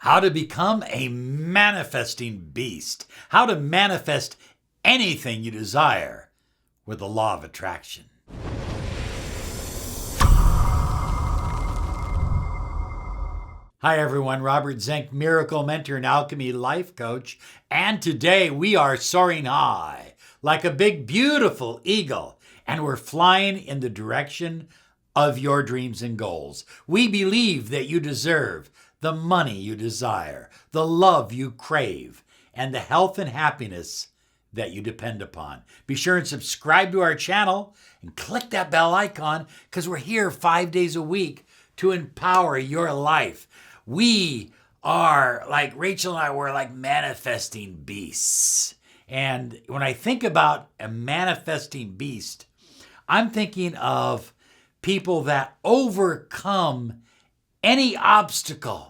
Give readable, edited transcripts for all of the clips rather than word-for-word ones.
How to become a manifesting beast. How to manifest anything you desire with the law of attraction. Hi everyone, Robert Zink, Miracle Mentor and Alchemy Life Coach. And today we are soaring high like a big, beautiful eagle. And we're flying in the direction of your dreams and goals. We believe that you deserve the money you desire, the love you crave, and the health and happiness that you depend upon. Be sure and subscribe to our channel and click that bell icon because we're here 5 days a week to empower your life. We are, like Rachel and I, we're like manifesting beasts. And when I think about a manifesting beast, I'm thinking of people that overcome any obstacle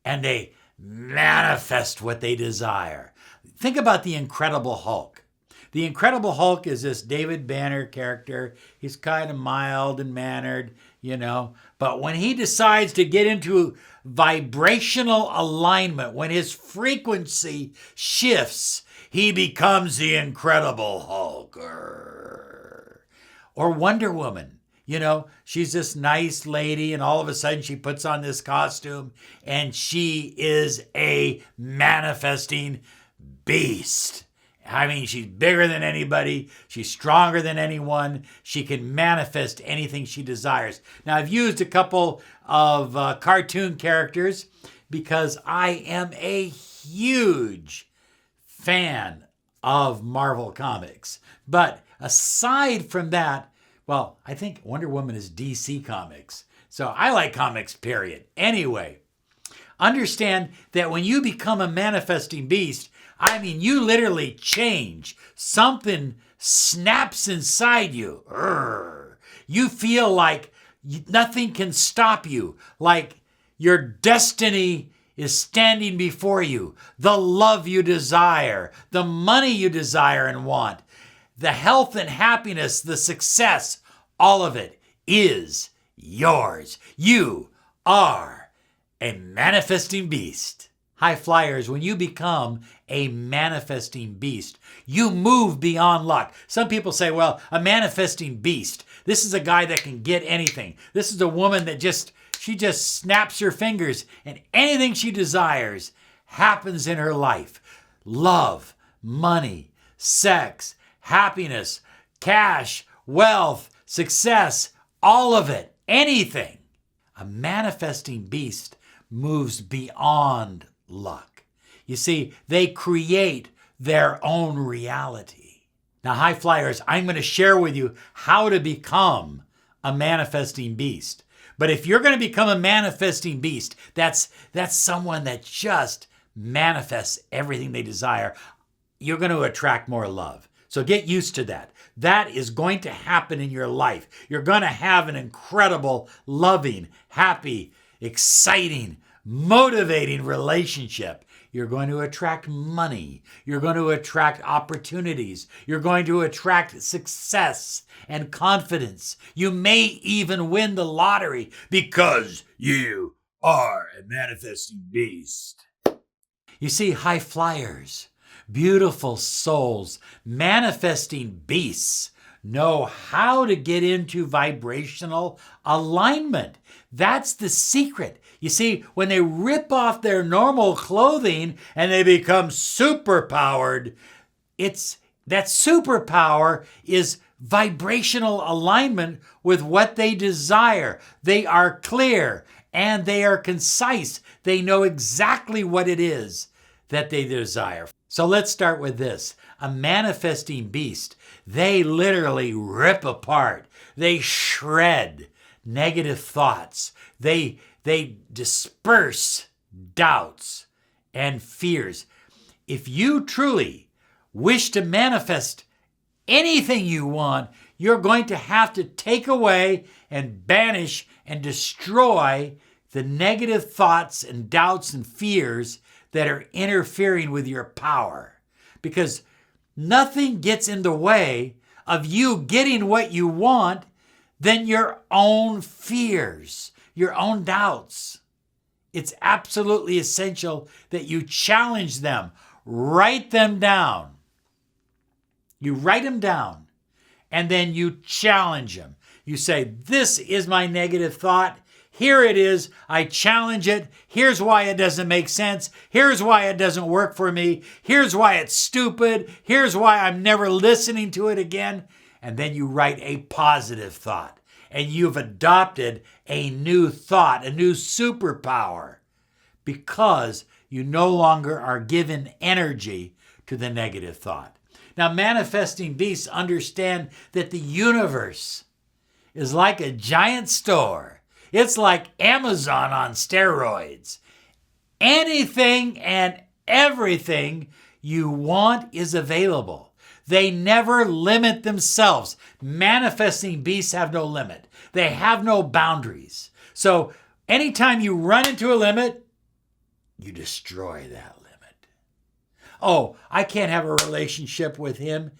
and they manifest what they desire. Think about the Incredible Hulk. The Incredible Hulk is this David Banner character. He's kind of mild and mannered, but when he decides to get into vibrational alignment, when his frequency shifts, he becomes the Incredible Hulk. Or Wonder Woman. She's this nice lady, and all of a sudden she puts on this costume, and she is a manifesting beast. I mean, she's bigger than anybody. She's stronger than anyone. She can manifest anything she desires. Now, I've used a couple of cartoon characters because I am a huge fan of Marvel Comics. But aside from that, well, I think Wonder Woman is DC Comics. So I like comics, period. Anyway, understand that when you become a manifesting beast, I mean, you literally change. Something snaps inside you. You feel like nothing can stop you, like your destiny is standing before you. The love you desire, the money you desire and want, the health and happiness, the success, all of it is yours. You are a manifesting beast. High flyers, when you become a manifesting beast, you move beyond luck. Some people say, well, a manifesting beast, this is a guy that can get anything. This is a woman that she just snaps her fingers and anything she desires happens in her life. Love, money, sex, happiness, cash, wealth, success, all of it, anything. A manifesting beast moves beyond luck. You see, they create their own reality. Now, high flyers, I'm going to share with you how to become a manifesting beast. But if you're going to become a manifesting beast, that's someone that just manifests everything they desire. You're going to attract more love. So get used to that. That is going to happen in your life. You're going to have an incredible, loving, happy, exciting, motivating relationship. You're going to attract money. You're going to attract opportunities. You're going to attract success and confidence. You may even win the lottery because you are a manifesting beast. You see, high flyers, beautiful souls, manifesting beasts know how to get into vibrational alignment. That's the secret. You see, when they rip off their normal clothing and they become superpowered, that superpower is vibrational alignment with what they desire. They are clear and they are concise. They know exactly what it is that they desire. So let's start with this. A manifesting beast, they literally rip apart. They shred negative thoughts. They disperse doubts and fears. If you truly wish to manifest anything you want, you're going to have to take away and banish and destroy the negative thoughts and doubts and fears that are interfering with your power. Because nothing gets in the way of you getting what you want than your own fears, your own doubts. it's absolutely essential that you challenge them. Write them down. You write them down, and then you challenge them. You say, this is my negative thought. Here it is. I challenge it. Here's why it doesn't make sense. Here's why it doesn't work for me. Here's why it's stupid. Here's why I'm never listening to it again. And then you write a positive thought. And you've adopted a new thought, a new superpower, because you no longer are given energy to the negative thought. Now, manifesting beasts understand that the universe is like a giant store. It's like Amazon on steroids. Anything and everything you want is available. They never limit themselves. Manifesting beasts have no limit. They have no boundaries. So anytime you run into a limit, you destroy that limit. Oh, I can't have a relationship with him.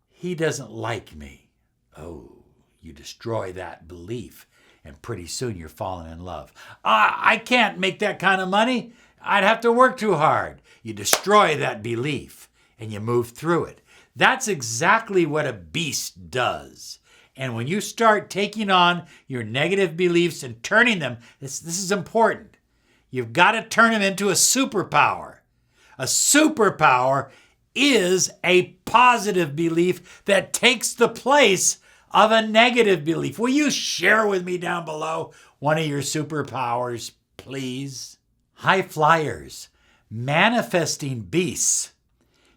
He doesn't like me. Oh, you destroy that belief. And pretty soon you're falling in love. I can't make that kind of money. I'd have to work too hard. You destroy that belief and you move through it. That's exactly what a beast does. And when you start taking on your negative beliefs and turning them, this is important. You've got to turn them into a superpower. A superpower is a positive belief that takes the place of a negative belief. Will you share with me down below one of your superpowers, please? High flyers, manifesting beasts,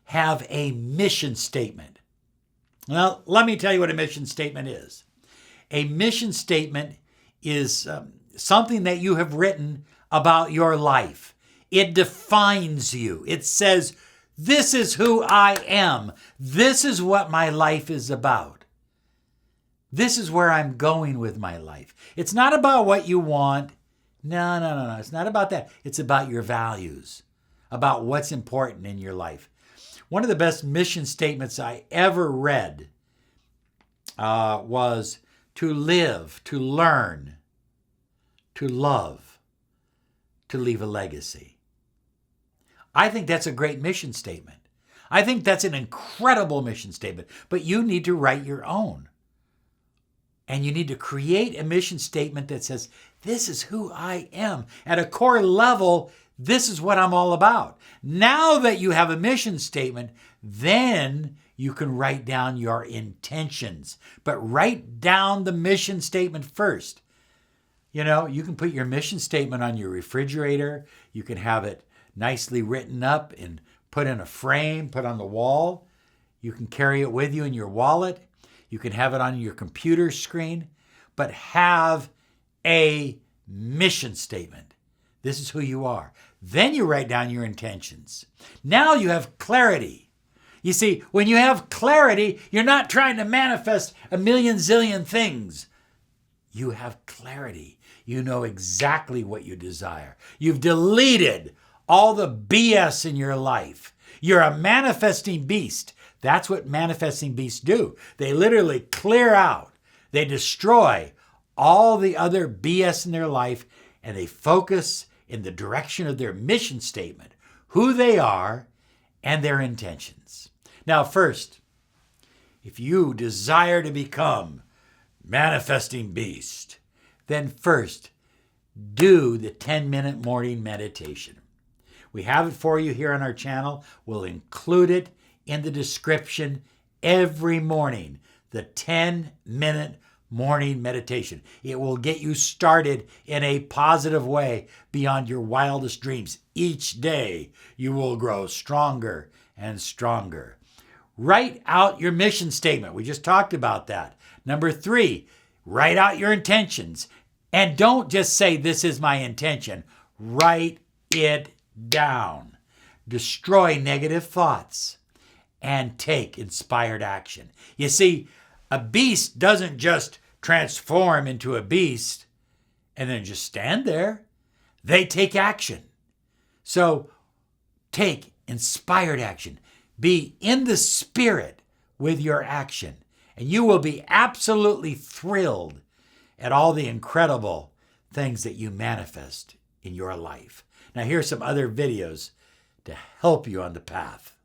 have a mission statement. Well, let me tell you what a mission statement is. A mission statement is something that you have written about your life. It defines you. It says, this is who I am. This is what my life is about. This is where I'm going with my life. It's not about what you want. No. It's not about that. It's about your values, about what's important in your life. One of the best mission statements I ever read was to live, to learn, to love, to leave a legacy. I think that's a great mission statement. I think that's an incredible mission statement, but you need to write your own. And you need to create a mission statement that says, this is who I am. At a core level, this is what I'm all about. Now that you have a mission statement, then you can write down your intentions. But write down the mission statement first. You know, you can put your mission statement on your refrigerator. You can have it nicely written up and put in a frame, put on the wall. You can carry it with you in your wallet. You can have it on your computer screen, but have a mission statement. This is who you are. Then you write down your intentions. Now you have clarity. You see, when you have clarity, you're not trying to manifest a million zillion things. You have clarity. You know exactly what you desire. You've deleted all the BS in your life. You're a manifesting beast. That's what manifesting beasts do. They literally clear out. They destroy all the other BS in their life, and they focus in the direction of their mission statement, who they are, and their intentions. Now, first, if you desire to become manifesting beast, then first, do the 10-minute morning meditation. We have it for you here on our channel. We'll include it in the description every morning, the 10-minute morning meditation. It will get you started in a positive way beyond your wildest dreams. Each day, you will grow stronger and stronger. Write out your mission statement. We just talked about that. Number 3, write out your intentions. And don't just say, this is my intention. Write it down. Destroy negative thoughts and take inspired action. You see, a beast doesn't just transform into a beast and then just stand there. They take action. So take inspired action. Be in the spirit with your action, and you will be absolutely thrilled at all the incredible things that you manifest in your life. Now, here's some other videos to help you on the path.